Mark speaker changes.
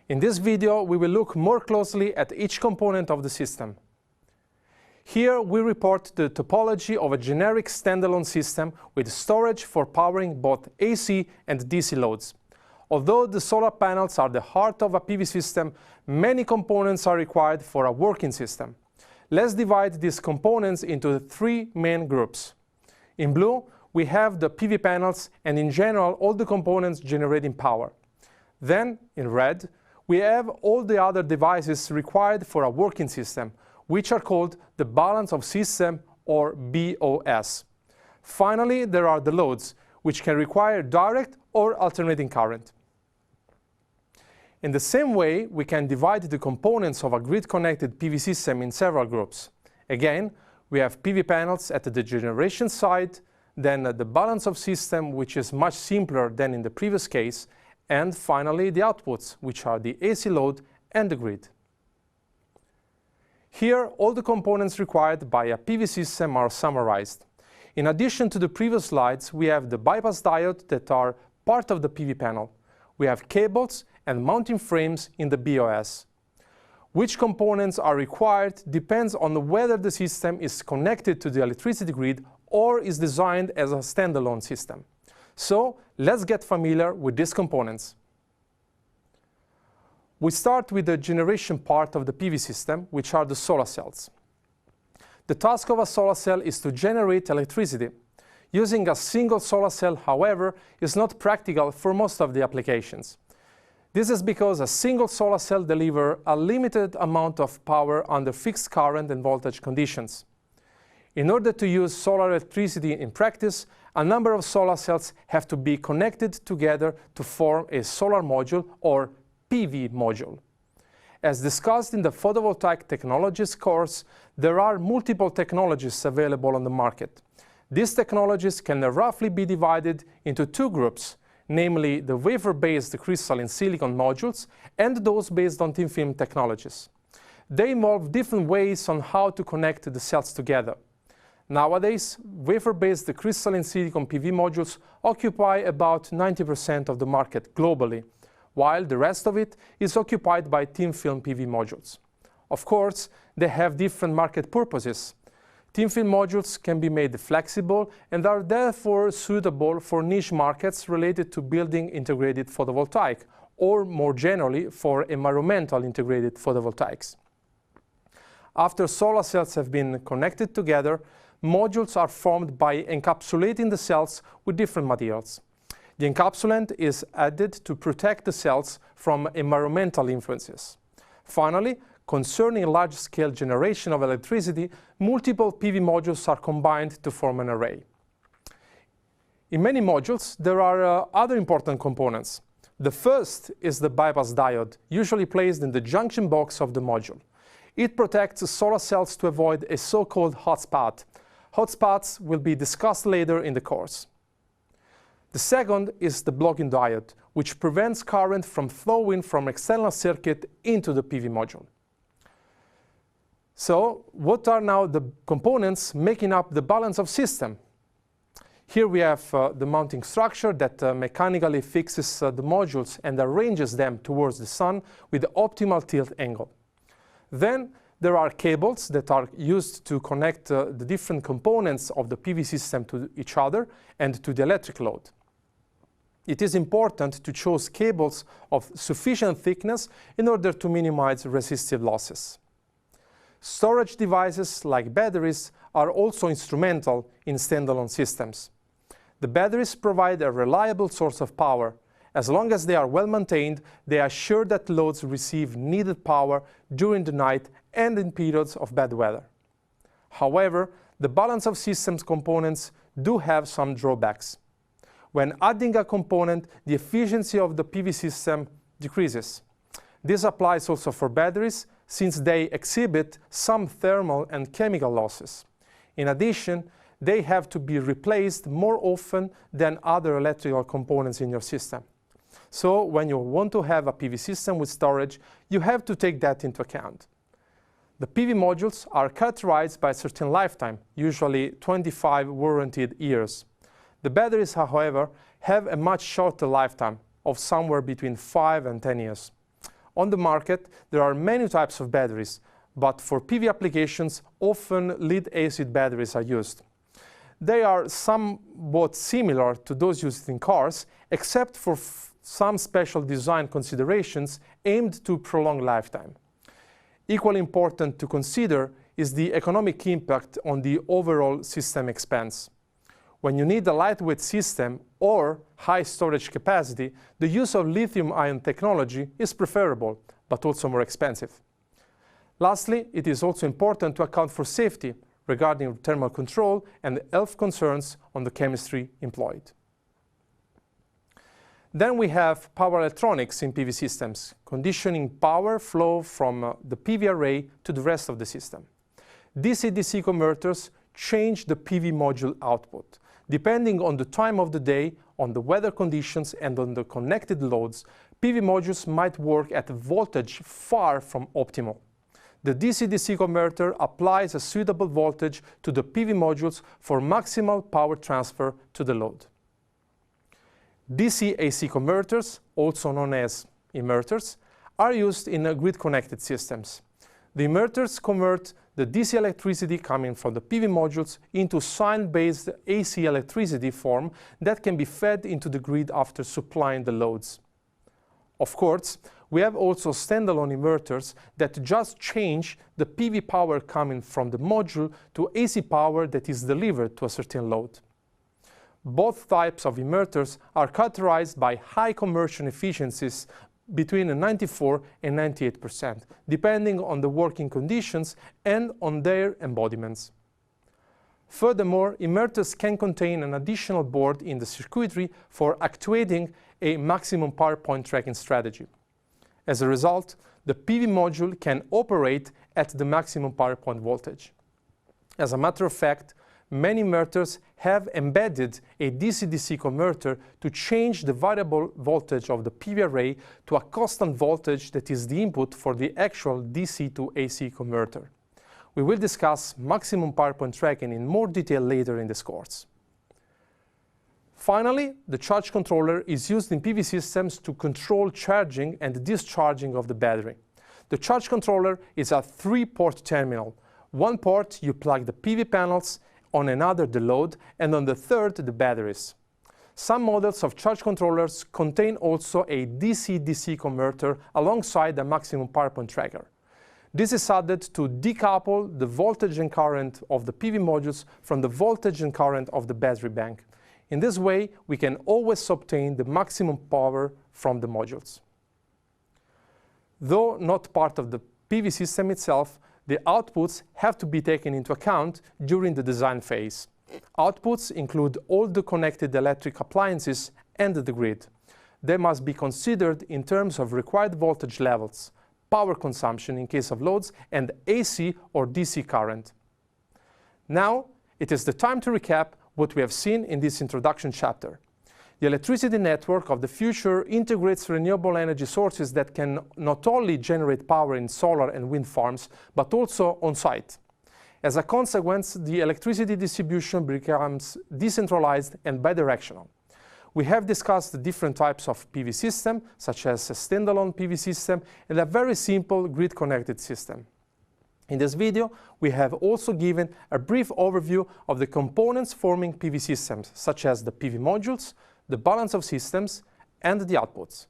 Speaker 1: In this video, we will look more closely at each component of the system. Here we report the topology of a generic standalone system with storage for powering both AC and DC loads. Although the solar panels are the heart of a PV system, many components are required for a working system. Let's divide these components into three main groups. In blue, we have the PV panels and in general all the components generating power. Then, in red, we have all the other devices required for a working system, which are called the balance of system or BOS. Finally, there are the loads, which can require direct or alternating current. In the same way, we can divide the components of a grid-connected PV system in several groups. Again, we have PV panels at the generation side, then the balance of system, which is much simpler than in the previous case, and finally the outputs, which are the AC load and the grid. Here, all the components required by a PV system are summarized. In addition to the previous slides, we have the bypass diode that are part of the PV panel. We have cables and mounting frames in the BOS. Which components are required depends on whether the system is connected to the electricity grid or is designed as a standalone system. So, let's get familiar with these components. We start with the generation part of the PV system, which are the solar cells. The task of a solar cell is to generate electricity. Using a single solar cell, however, is not practical for most of the applications. This is because a single solar cell delivers a limited amount of power under fixed current and voltage conditions. In order to use solar electricity in practice, a number of solar cells have to be connected together to form a solar module or PV module. As discussed in the photovoltaic technologies course, there are multiple technologies available on the market. These technologies can roughly be divided into two groups, namely the wafer-based crystalline silicon modules and those based on thin film technologies. They involve different ways on how to connect the cells together. Nowadays, wafer-based crystalline silicon PV modules occupy about 90% of the market globally, while the rest of it is occupied by thin film PV modules. Of course, they have different market purposes. Thin film modules can be made flexible and are therefore suitable for niche markets related to building integrated photovoltaic, or more generally for environmental integrated photovoltaics. After solar cells have been connected together, modules are formed by encapsulating the cells with different materials. The encapsulant is added to protect the cells from environmental influences. Finally, concerning large-scale generation of electricity, multiple PV modules are combined to form an array. In many modules, there are other important components. The first is the bypass diode, usually placed in the junction box of the module. It protects solar cells to avoid a so-called hotspot. Hotspots will be discussed later in the course. The second is the blocking diode, which prevents current from flowing from external circuit into the PV module. So, what are now the components making up the balance of system? Here we have the mounting structure that mechanically fixes the modules and arranges them towards the sun with the optimal tilt angle. Then there are cables that are used to connect the different components of the PV system to each other and to the electric load. It is important to choose cables of sufficient thickness in order to minimize resistive losses. Storage devices like batteries are also instrumental in standalone systems. The batteries provide a reliable source of power. As long as they are well maintained, they assure that loads receive needed power during the night and in periods of bad weather. However, the balance of systems components do have some drawbacks. When adding a component, the efficiency of the PV system decreases. This applies also for batteries, since they exhibit some thermal and chemical losses. In addition, they have to be replaced more often than other electrical components in your system. So, when you want to have a PV system with storage, you have to take that into account. The PV modules are characterized by a certain lifetime, usually 25 warranted years. The batteries, however, have a much shorter lifetime of somewhere between 5 and 10 years. On the market, there are many types of batteries, but for PV applications, often lead-acid batteries are used. They are somewhat similar to those used in cars, except for some special design considerations aimed to prolong lifetime. Equally important to consider is the economic impact on the overall system expense. When you need a lightweight system or high storage capacity, the use of lithium-ion technology is preferable, but also more expensive. Lastly, it is also important to account for safety regarding thermal control and health concerns on the chemistry employed. Then we have power electronics in PV systems, conditioning power flow from the PV array to the rest of the system. DC-DC converters change the PV module output. Depending on the time of the day, on the weather conditions, and on the connected loads, PV modules might work at a voltage far from optimal. The DC-DC converter applies a suitable voltage to the PV modules for maximal power transfer to the load. DC-AC converters, also known as inverters, are used in grid-connected systems. The inverters convert the DC electricity coming from the PV modules into sine-based AC electricity form that can be fed into the grid after supplying the loads. Of course, we have also standalone inverters that just change the PV power coming from the module to AC power that is delivered to a certain load. Both types of inverters are characterized by high conversion efficiencies between 94 and 98%, depending on the working conditions and on their embodiments. Furthermore, inverters can contain an additional board in the circuitry for actuating a maximum power point tracking strategy. As a result, the PV module can operate at the maximum power point voltage. As a matter of fact, many inverters have embedded a DC-DC converter to change the variable voltage of the PV array to a constant voltage that is the input for the actual DC to AC converter. We will discuss maximum power point tracking in more detail later in this course. Finally, the charge controller is used in PV systems to control charging and discharging of the battery. The charge controller is a 3-port terminal. One port you plug the PV panels, on another the load, and on the third the batteries. Some models of charge controllers contain also a DC-DC converter alongside the maximum power point tracker. This is added to decouple the voltage and current of the PV modules from the voltage and current of the battery bank. In this way, we can always obtain the maximum power from the modules. Though not part of the PV system itself, the outputs have to be taken into account during the design phase. Outputs include all the connected electric appliances and the grid. They must be considered in terms of required voltage levels, power consumption in case of loads, and AC or DC current. Now, it is the time to recap what we have seen in this introduction chapter. The electricity network of the future integrates renewable energy sources that can not only generate power in solar and wind farms, but also on-site. As a consequence, the electricity distribution becomes decentralized and bidirectional. We have discussed the different types of PV system, such as a standalone PV system and a very simple grid-connected system. In this video, we have also given a brief overview of the components forming PV systems, such as the PV modules, the balance of systems, and the outputs.